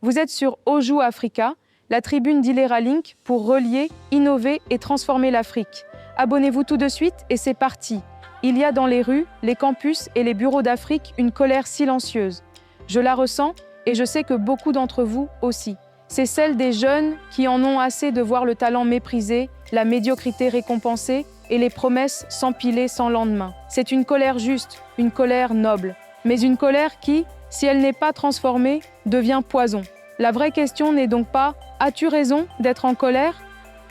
Vous êtes sur Oju Africa, la tribune d'Ilera Link pour relier, innover et transformer l'Afrique. Abonnez-vous tout de suite et c'est parti. Il y a dans les rues, les campus et les bureaux d'Afrique une colère silencieuse. Je la ressens et je sais que beaucoup d'entre vous aussi. C'est celle des jeunes qui en ont assez de voir le talent méprisé, la médiocrité récompensée et les promesses s'empiler sans lendemain. C'est une colère juste, une colère noble, mais une colère qui, si elle n'est pas transformée, devient poison. La vraie question n'est donc pas « as-tu raison d'être en colère ?»,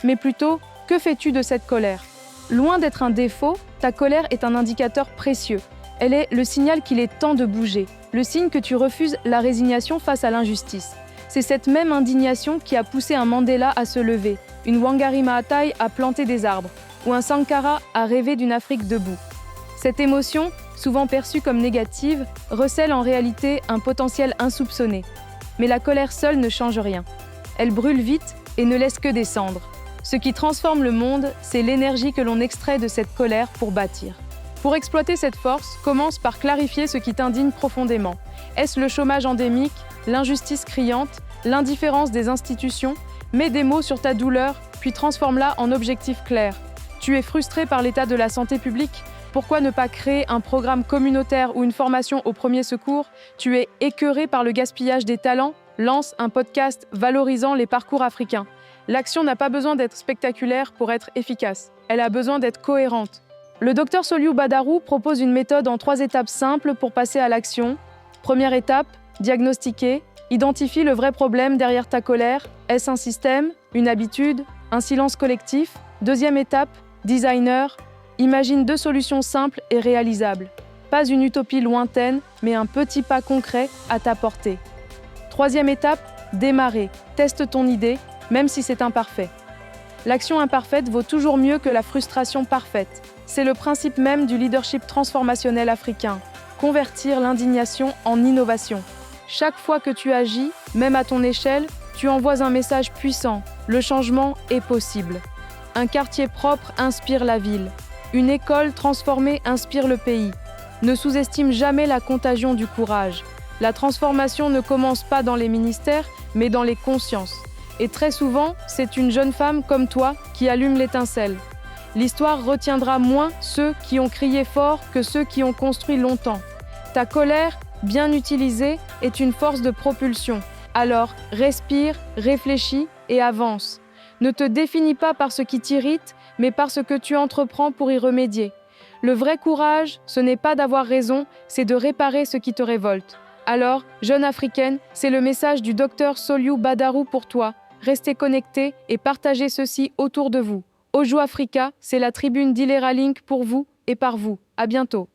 mais plutôt « que fais-tu de cette colère ?» Loin d'être un défaut, ta colère est un indicateur précieux. Elle est le signal qu'il est temps de bouger, le signe que tu refuses la résignation face à l'injustice. C'est cette même indignation qui a poussé un Mandela à se lever, une Wangari Maathai à planter des arbres, ou un Sankara à rêver d'une Afrique debout. Cette émotion, souvent perçue comme négative, recèle en réalité un potentiel insoupçonné. Mais la colère seule ne change rien. Elle brûle vite et ne laisse que des cendres. Ce qui transforme le monde, c'est l'énergie que l'on extrait de cette colère pour bâtir. Pour exploiter cette force, commence par clarifier ce qui t'indigne profondément. Est-ce le chômage endémique, l'injustice criante, l'indifférence des institutions? Mets des mots sur ta douleur, puis transforme-la en objectifs clairs. Tu es frustré par l'état de la santé publique? Pourquoi ne pas créer un programme communautaire ou une formation aux premiers secours? Tu es écœuré par le gaspillage des talents? Lance un podcast valorisant les parcours africains. L'action n'a pas besoin d'être spectaculaire pour être efficace. Elle a besoin d'être cohérente. Le Dr Soliou Badarou propose une méthode en 3 étapes simples pour passer à l'action. Première étape, diagnostiquer. Identifie le vrai problème derrière ta colère. Est-ce un système, une habitude, un silence collectif? Deuxième étape, designer. Imagine 2 solutions simples et réalisables. Pas une utopie lointaine, mais un petit pas concret à ta portée. Troisième étape, démarrer. Teste ton idée, même si c'est imparfait. L'action imparfaite vaut toujours mieux que la frustration parfaite. C'est le principe même du leadership transformationnel africain. Convertir l'indignation en innovation. Chaque fois que tu agis, même à ton échelle, tu envoies un message puissant. Le changement est possible. Un quartier propre inspire la ville. Une école transformée inspire le pays. Ne sous-estime jamais la contagion du courage. La transformation ne commence pas dans les ministères, mais dans les consciences. Et très souvent, c'est une jeune femme comme toi qui allume l'étincelle. L'histoire retiendra moins ceux qui ont crié fort que ceux qui ont construit longtemps. Ta colère, bien utilisée, est une force de propulsion. Alors, respire, réfléchis et avance. Ne te définis pas par ce qui t'irrite, mais par ce que tu entreprends pour y remédier. Le vrai courage, ce n'est pas d'avoir raison, c'est de réparer ce qui te révolte. Alors, jeune africaine, c'est le message du Dr Soliou Badarou pour toi. Restez connectés et partagez ceci autour de vous. Oju Africa, c'est la tribune d'Ilera Link pour vous et par vous. À bientôt.